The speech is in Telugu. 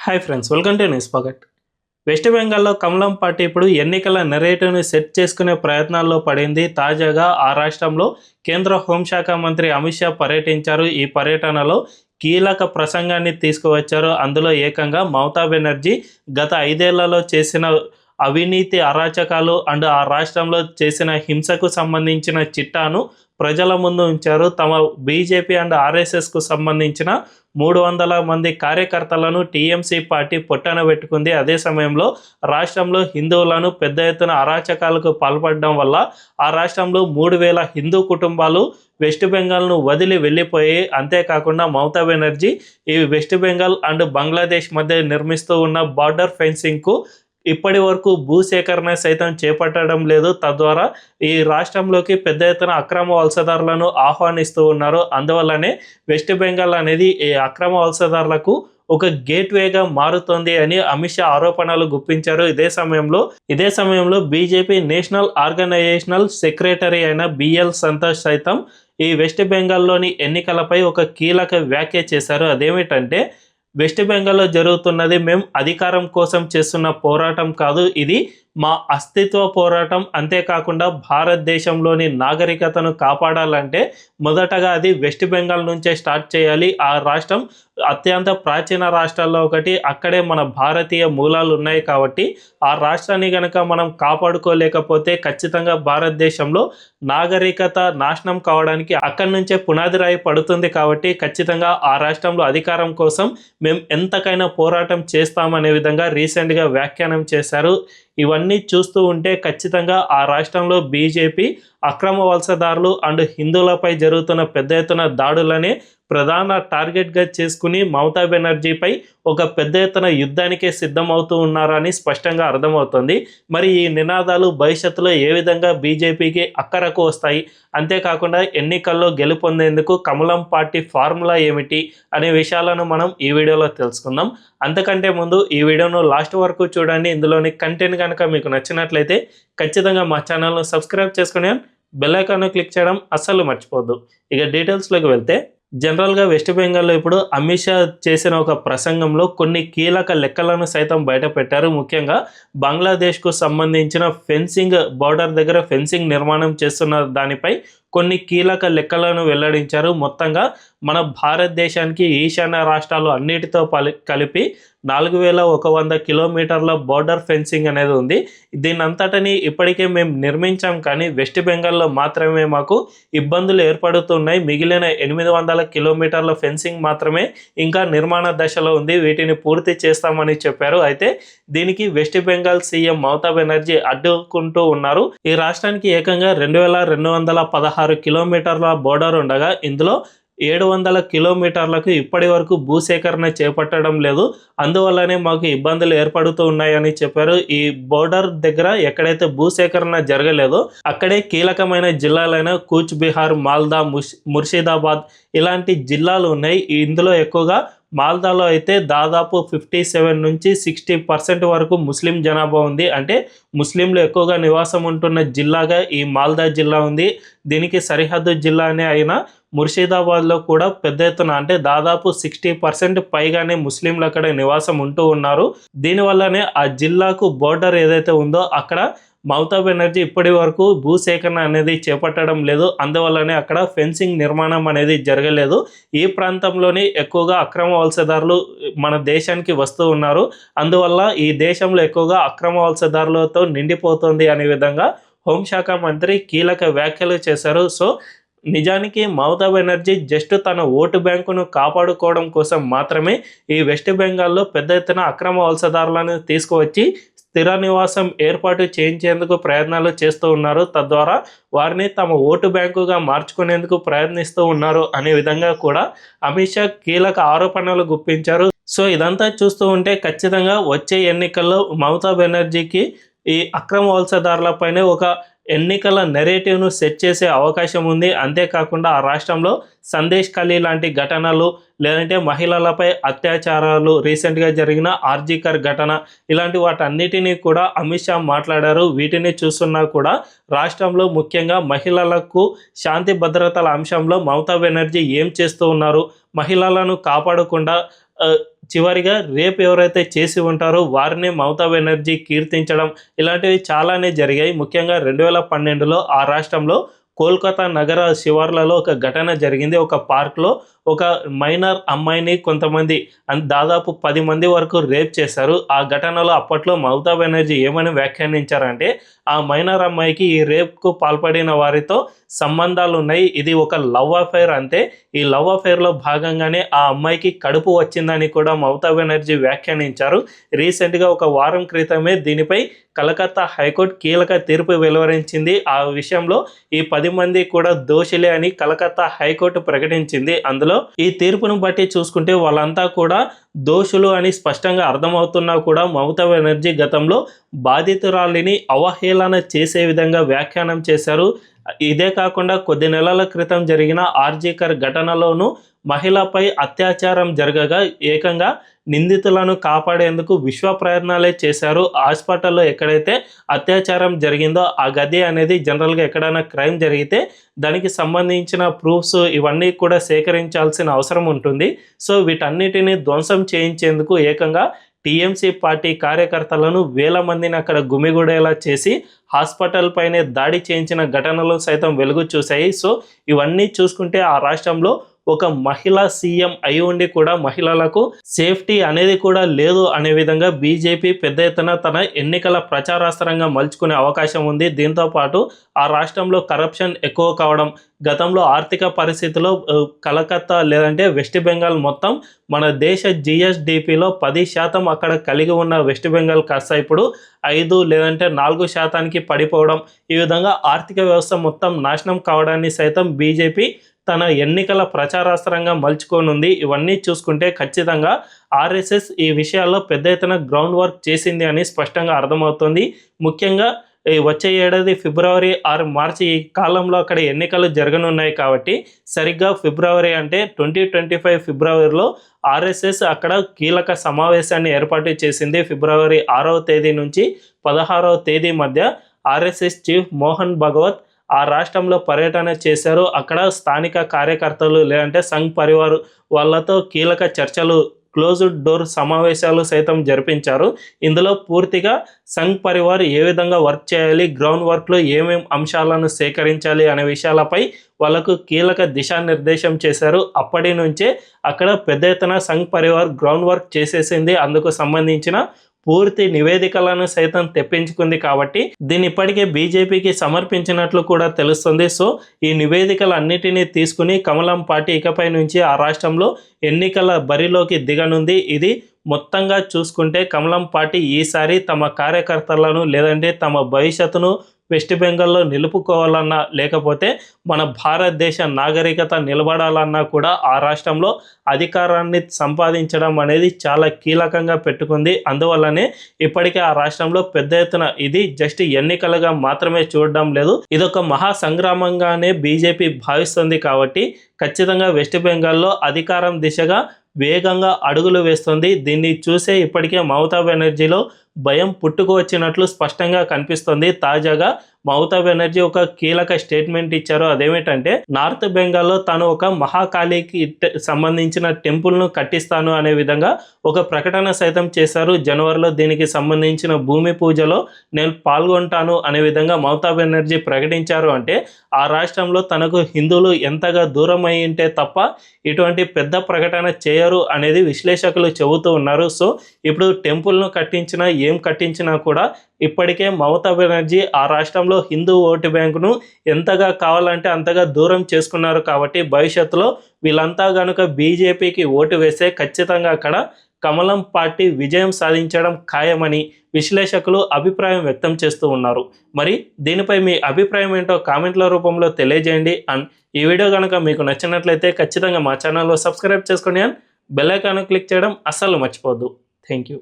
Hi friends, welcome to news pocket. West బెంగాల్లో కమలం పార్టీ ఇప్పుడు ఎన్నికల నెరేటివ్ని సెట్ చేసుకునే ప్రయత్నాల్లో పడింది. తాజాగా ఆ రాష్ట్రంలో కేంద్ర హోంశాఖ మంత్రి అమిత్ షా పర్యటించారు. ఈ పర్యటనలో కీలక ప్రసంగాన్ని తీసుకువచ్చారు. అందులో ఏకంగా మమతా బెనర్జీ గత 5 ఏళ్లలో చేసిన అవినీతి అరాచకాలు అండ్ ఆ రాష్ట్రంలో చేసిన హింసకు సంబంధించిన చిట్టాను ప్రజల ముందు ఉంచారు. తమ బీజేపీ అండ్ ఆర్ఎస్ఎస్కు సంబంధించిన 300 మంది కార్యకర్తలను టీఎంసీ పార్టీ పొట్టన పెట్టుకుంది. అదే సమయంలో రాష్ట్రంలో హిందువులను పెద్ద ఎత్తున అరాచకాలకు పాల్పడడం వల్ల ఆ రాష్ట్రంలో 3000 హిందూ కుటుంబాలు వెస్ట్ బెంగాల్ను వదిలి వెళ్ళిపోయి, అంతేకాకుండా మమతా బెనర్జీ ఈ వెస్ట్ బెంగాల్ అండ్ బంగ్లాదేశ్ మధ్య నిర్మిస్తూ ఉన్న బార్డర్ ఫెన్సింగ్కు ఇప్పటి వరకు భూసేకరణ సైతం చేపట్టడం లేదు. తద్వారా ఈ రాష్ట్రంలోకి పెద్ద ఎత్తున అక్రమ వలసదారులను ఆహ్వానిస్తూ ఉన్నారు. అందువల్లనే వెస్ట్ బెంగాల్ అనేది ఈ అక్రమ వలసదారులకు ఒక గేట్వేగా మారుతోంది అని అమిత్ షా ఆరోపణలు గుప్పించారు. ఇదే సమయంలో బీజేపీ నేషనల్ ఆర్గనైజేషనల్ సెక్రటరీ అయిన బిఎల్ సంతోష్ సైతం ఈ వెస్ట్ బెంగాల్లోని ఎన్నికలపై ఒక కీలక వ్యాఖ్య చేశారు. అదేమిటంటే, వెస్ట్ బెంగాల్లో జరుగుతున్నది మేము అధికారం కోసం చేస్తున్న పోరాటం కాదు, ఇది మా అస్తిత్వ పోరాటం. అంతేకాకుండా భారతదేశంలోని నాగరికతను కాపాడాలంటే మొదటగా అది వెస్ట్ బెంగాల్ నుంచే స్టార్ట్ చేయాలి. ఆ రాష్ట్రం అత్యంత ప్రాచీన రాష్ట్రాల్లో ఒకటి, అక్కడే మన భారతీయ మూలాలు ఉన్నాయి. కాబట్టి ఆ రాష్ట్రాన్ని కనుక మనం కాపాడుకోలేకపోతే ఖచ్చితంగా భారతదేశంలో నాగరికత నాశనం కావడానికి అక్కడి నుంచే పునాది రాయి పడుతుంది. కాబట్టి ఖచ్చితంగా ఆ రాష్ట్రంలో అధికారం కోసం మేము ఎంతకైనా పోరాటం చేస్తామనే విధంగా రీసెంట్గా వ్యాఖ్యానం చేశారు. ఇవన్నీ చూస్తూ ఉంటే ఖచ్చితంగా ఆ రాష్ట్రంలో బీజేపీ అక్రమ వలసదారులు అండ్ హిందువులపై జరుగుతున్న పెద్ద ఎత్తున దాడులనే ప్రధాన టార్గెట్గా చేసుకుని మమతా బెనర్జీపై ఒక పెద్ద ఎత్తున యుద్ధానికే సిద్ధమవుతూ ఉన్నారని స్పష్టంగా అర్థమవుతుంది. మరి ఈ నినాదాలు భవిష్యత్తులో ఏ విధంగా బీజేపీకి అక్కరకు వస్తాయి, అంతేకాకుండా ఎన్నికల్లో గెలుపొందేందుకు కమలం పార్టీ ఫార్ములా ఏమిటి అనే విషయాలను మనం ఈ వీడియోలో తెలుసుకుందాం. అంతకంటే ముందు ఈ వీడియోను లాస్ట్ వరకు చూడండి. ఇందులోని కంటెంట్ కనుక మీకు నచ్చినట్లయితే ఖచ్చితంగా మా ఛానల్ను సబ్స్క్రైబ్ చేసుకుని బెల్ ఐకాన్ను క్లిక్ చేయడం అస్సలు మర్చిపోద్దు. ఇక డీటెయిల్స్లోకి వెళ్తే, జనరల్గా వెస్ట్ బెంగాల్లో ఇప్పుడు అమిత్ షా చేసిన ఒక ప్రసంగంలో కొన్ని కీలక లెక్కలను సైతం బయటపెట్టారు. ముఖ్యంగా బంగ్లాదేశ్కు సంబంధించిన ఫెన్సింగ్, బార్డర్ దగ్గర ఫెన్సింగ్ నిర్మాణం చేస్తున్న దానిపై కొన్ని కీలక లెక్కలను వెల్లడించారు. మొత్తంగా మన భారతదేశానికి ఈశాన్య రాష్ట్రాలు అన్నిటితో కలిపి 4100 కిలోమీటర్ల బార్డర్ ఫెన్సింగ్ అనేది ఉంది. దీనంతటిని ఇప్పటికే మేము నిర్మించాం, కానీ వెస్ట్ బెంగాల్లో మాత్రమే మాకు ఇబ్బందులు ఏర్పడుతున్నాయి. మిగిలిన 800 కిలోమీటర్ల ఫెన్సింగ్ మాత్రమే ఇంకా నిర్మాణ దశలో ఉంది, వీటిని పూర్తి చేస్తామని చెప్పారు. అయితే దీనికి వెస్ట్ బెంగాల్ సీఎం మమతా బెనర్జీ అడ్డుకుంటూ ఉన్నారు. ఈ రాష్ట్రానికి ఏకంగా 2216 కిలోమీటర్ల బోర్డర్ ఉండగా ఇందులో 700 కిలోమీటర్లకు ఇప్పటి వరకు భూసేకరణ చేపట్టడం లేదు. అందువల్లనే మాకు ఇబ్బందులు ఏర్పడుతూ ఉన్నాయని చెప్పారు. ఈ బోర్డర్ దగ్గర ఎక్కడైతే భూసేకరణ జరగలేదో అక్కడే కీలకమైన జిల్లాలైన కూచ్ బిహార్, మాల్దా, ముర్షిదాబాద్ ఇలాంటి జిల్లాలు ఉన్నాయి. ఇందులో ఎక్కువగా మాల్దాలో అయితే దాదాపు 57 నుంచి 60% వరకు ముస్లిం జనాభా ఉంది. అంటే ముస్లింలు ఎక్కువగా నివాసం ఉంటున్న జిల్లాగా ఈ మాల్దా జిల్లా ఉంది. దీనికి సరిహద్దు జిల్లానే అయిన ముర్షిదాబాద్లో కూడా పెద్ద ఎత్తున, అంటే దాదాపు 60% పైగానే ముస్లింలు అక్కడ నివాసం ఉంటూ ఉన్నారు. దీనివల్లనే ఆ జిల్లాకు బోర్డర్ ఏదైతే ఉందో అక్కడ మమతా బెనర్జీ ఇప్పటి వరకు భూసేకరణ అనేది చేపట్టడం లేదు. అందువల్లనే అక్కడ ఫెన్సింగ్ నిర్మాణం అనేది జరగలేదు. ఈ ప్రాంతంలోని ఎక్కువగా అక్రమ వలసదారులు మన దేశానికి వస్తూ ఉన్నారు. అందువల్ల ఈ దేశంలో ఎక్కువగా అక్రమ వలసదారులతో నిండిపోతుంది అనే విధంగా హోంశాఖ మంత్రి కీలక వ్యాఖ్యలు చేశారు. సో నిజానికి మమతా బెనర్జీ జస్ట్ తన ఓటు బ్యాంకును కాపాడుకోవడం కోసం మాత్రమే ఈ వెస్ట్ బెంగాల్లో పెద్ద ఎత్తున అక్రమ వలసదారులను తీసుకువచ్చి స్థిర నివాసం ఏర్పాటు చేయించేందుకు ప్రయత్నాలు చేస్తూ ఉన్నారు. తద్వారా వారిని తమ ఓటు బ్యాంకుగా మార్చుకునేందుకు ప్రయత్నిస్తూ ఉన్నారు అనే విధంగా కూడా అమిత్ షా కీలక ఆరోపణలు గుప్పించారు. సో ఇదంతా చూస్తూ ఉంటే ఖచ్చితంగా వచ్చే ఎన్నికల్లో మమతా బెనర్జీకి ఈ అక్రమ వలసదారులపైనే ఒక ఎన్నికల నెరేటివ్ను సెట్ చేసే అవకాశం ఉంది. అంతేకాకుండా ఆ రాష్ట్రంలో సందేశ్ ఖలీ లాంటి ఘటనలు, లేదంటే మహిళలపై అత్యాచారాలు, రీసెంట్గా జరిగిన ఆర్జీకర్ ఘటన, ఇలాంటి వాటన్నిటినీ కూడా అమిత్ షా మాట్లాడారు. వీటిని చూస్తున్నా కూడా రాష్ట్రంలో ముఖ్యంగా మహిళలకు శాంతి భద్రతల అంశంలో మమతా బెనర్జీ ఏం చేస్తూ ఉన్నారు, మహిళలను కాపాడకుండా చివరిగా రేప్ ఎవరైతే చేసి ఉంటారో వారిని మమతా బెనర్జీ కీర్తించడం ఇలాంటివి చాలానే జరిగాయి. ముఖ్యంగా 2012లో ఆ రాష్ట్రంలో కోల్కతా నగర శివార్లలో ఒక ఘటన జరిగింది. ఒక పార్క్లో ఒక మైనర్ అమ్మాయిని కొంతమంది దాదాపు 10 మంది వరకు రేప్ చేశారు. ఆ ఘటనలో అప్పట్లో మమతా బెనర్జీ ఏమని వ్యాఖ్యానించారంటే, ఆ మైనర్ అమ్మాయికి ఈ రేప్కు పాల్పడిన వారితో సంబంధాలు ఉన్నాయి, ఇది ఒక లవ్ అఫైర్ అంతే, ఈ లవ్ అఫైర్లో భాగంగానే ఆ అమ్మాయికి కడుపు వచ్చిందని కూడా మమతా బెనర్జీ వ్యాఖ్యానించారు. రీసెంట్గా ఒక వారం క్రితమే దీనిపై కలకత్తా హైకోర్టు కీలక తీర్పు వెలువరించింది. ఆ విషయంలో ఈ 10 మంది కూడా దోషులే అని కలకత్తా హైకోర్టు ప్రకటించింది. అందులో ఈ తీర్పును బట్టి చూసుకుంటే వాళ్ళంతా కూడా దోషులు అని స్పష్టంగా అర్థమవుతున్నా కూడా మమతా బెనర్జీ గతంలో బాధితురాలిని అవహేళన చేసే విధంగా వ్యాఖ్యానం చేశారు. ఇదే కాకుండా కొద్ది నెలల క్రితం జరిగిన ఆర్జీకర్ ఘటనలోనూ మహిళపై అత్యాచారం జరగగా ఏకంగా నిందితులను కాపాడేందుకు విశ్వ ప్రయత్నాలే చేశారు. హాస్పిటల్లో ఎక్కడైతే అత్యాచారం జరిగిందో ఆ గది అనేది జనరల్గా ఎక్కడైనా క్రైమ్ జరిగితే దానికి సంబంధించిన ప్రూఫ్స్ ఇవన్నీ కూడా సేకరించాల్సిన అవసరం ఉంటుంది. సో వీటన్నిటిని ధ్వంసం చేయించేందుకు ఏకంగా టీఎంసీ పార్టీ కార్యకర్తలను వేల మందిని అక్కడ గుమిగూడేలా చేసి హాస్పిటల్ పైనే దాడి చేయించిన ఘటనలు సైతం వెలుగు చూశాయి. సో ఇవన్నీ చూసుకుంటే ఆ రాష్ట్రంలో ఒక మహిళా సీఎం అయి ఉండి కూడా మహిళలకు సేఫ్టీ అనేది కూడా లేదు అనే విధంగా బీజేపీ పెద్ద ఎత్తున తన ఎన్నికల ప్రచారాస్త్రంగా మలుచుకునే అవకాశం ఉంది. దీంతో పాటు ఆ రాష్ట్రంలో కరప్షన్ ఎక్కువ కావడం, గతంలో ఆర్థిక పరిస్థితిలో కలకత్తా లేదంటే వెస్ట్ బెంగాల్ మొత్తం మన దేశ జిఎస్డిపిలో 10% అక్కడ కలిగి ఉన్న వెస్ట్ బెంగాల్ కాస్త ఇప్పుడు 5 లేదంటే 4% పడిపోవడం, ఈ విధంగా ఆర్థిక వ్యవస్థ మొత్తం నాశనం కావడాన్ని సైతం బీజేపీ తన ఎన్నికల ప్రచారాస్త్రంగా మలుచుకోనుంది. ఇవన్నీ చూసుకుంటే ఖచ్చితంగా ఆర్ఎస్ఎస్ ఈ విషయాల్లో పెద్ద ఎత్తున గ్రౌండ్ వర్క్ చేసింది అని స్పష్టంగా అర్థమవుతుంది. ముఖ్యంగా వచ్చే ఏడాది ఫిబ్రవరి ఆర్ మార్చి ఈ కాలంలో అక్కడ ఎన్నికలు జరగనున్నాయి కాబట్టి సరిగ్గా ఫిబ్రవరి అంటే 2025 ఫిబ్రవరిలో ఆర్ఎస్ఎస్ అక్కడ కీలక సమావేశాన్ని ఏర్పాటు చేసింది. ఫిబ్రవరి 6వ తేదీ నుంచి 16వ తేదీ మధ్య ఆర్ఎస్ఎస్ చీఫ్ మోహన్ భగవత్ ఆ రాష్ట్రంలో పర్యటన చేశారు. అక్కడ స్థానిక కార్యకర్తలు లేదంటే సంఘ్ పరివార్ వాళ్ళతో కీలక చర్చలు, క్లోజ్డ్ డోర్ సమావేశాలు సైతం జరిపించారు. ఇందులో పూర్తిగా సంఘ్ పరివార్ ఏ విధంగా వర్క్ చేయాలి, గ్రౌండ్ వర్క్లో ఏమేం అంశాలను సేకరించాలి అనే విషయాలపై వాళ్ళకు కీలక దిశానిర్దేశం చేశారు. అప్పటి నుంచే అక్కడ పెద్ద ఎత్తున సంఘ్ పరివార్ గ్రౌండ్ వర్క్ చేసేసింది. అందుకు సంబంధించిన పూర్తి నివేదికలను సైతం తెప్పించుకుంది కాబట్టి దీన్ని ఇప్పటికే బీజేపీకి సమర్పించినట్లు కూడా తెలుస్తుంది. సో ఈ నివేదికలు అన్నిటినీ తీసుకుని కమలం పార్టీ ఇకపై నుంచి ఆ రాష్ట్రంలో ఎన్నికల బరిలోకి దిగనుంది. ఇది మొత్తంగా చూసుకుంటే కమలం పార్టీ ఈసారి తమ కార్యకర్తలను లేదంటే తమ భవిష్యత్తును వెస్ట్ బెంగాల్లో నిలుపుకోవాలన్నా లేకపోతే మన భారతదేశ నాగరికత నిలబడాలన్నా కూడా ఆ రాష్ట్రంలో అధికారాన్ని సంపాదించడం అనేది చాలా కీలకంగా పెట్టుకుంది. అందువల్లనే ఇప్పటికే ఆ రాష్ట్రంలో పెద్ద ఎత్తున ఇది జస్ట్ ఎన్నికలుగా మాత్రమే చూడడం లేదు, ఇదొక మహా సంగ్రామంగానే బీజేపీ భావిస్తుంది. కాబట్టి ఖచ్చితంగా వెస్ట్ బెంగాల్లో అధికారం దిశగా వేగంగా అడుగులు వేస్తుంది. దీన్ని చూసే ఇప్పటికే మమతా బెనర్జీలో భయం పుట్టుకు వచ్చినట్లు స్పష్టంగా కనిపిస్తుంది. తాజాగా మమతా బెనర్జీ ఒక కీలక స్టేట్మెంట్ ఇచ్చారు. అదేమిటంటే నార్త్ బెంగాల్లో తాను ఒక మహాకాళికి సంబంధించిన టెంపుల్ను కట్టిస్తాను అనే విధంగా ఒక ప్రకటన సైతం చేశారు. జనవరిలో దీనికి సంబంధించిన భూమి పూజలో నేను పాల్గొంటాను అనే విధంగా మమతా బెనర్జీ ప్రకటించారు. అంటే ఆ రాష్ట్రంలో తనకు హిందువులు ఎంతగా దూరం అయి ఉంటే తప్ప ఇటువంటి పెద్ద ప్రకటన చేయరు అనేది విశ్లేషకులు చెబుతూ ఉన్నారు. సో ఇప్పుడు టెంపుల్ను కట్టించినా ఏం కట్టించినా కూడా ఇప్పటికే మమతా బెనర్జీ ఆ రాష్ట్రంలో హిందూ ఓటు బ్యాంకును ఎంతగా కావాలంటే అంతగా దూరం చేసుకున్నారు. కాబట్టి భవిష్యత్తులో వీళ్ళంతా కనుక బీజేపీకి ఓటు వేస్తే ఖచ్చితంగా అక్కడ కమలం పార్టీ విజయం సాధించడం ఖాయమని విశ్లేషకులు అభిప్రాయం వ్యక్తం చేస్తూ ఉన్నారు. మరి దీనిపై మీ అభిప్రాయం ఏంటో కామెంట్ల రూపంలో తెలియజేయండి. అండ్ ఈ వీడియో కనుక మీకు నచ్చినట్లయితే ఖచ్చితంగా మా ఛానల్లో సబ్స్క్రైబ్ చేసుకోండి అండ్ బెల్ ఐకాన్ క్లిక్ చేయడం అస్సలు మర్చిపోవద్దు. Thank you.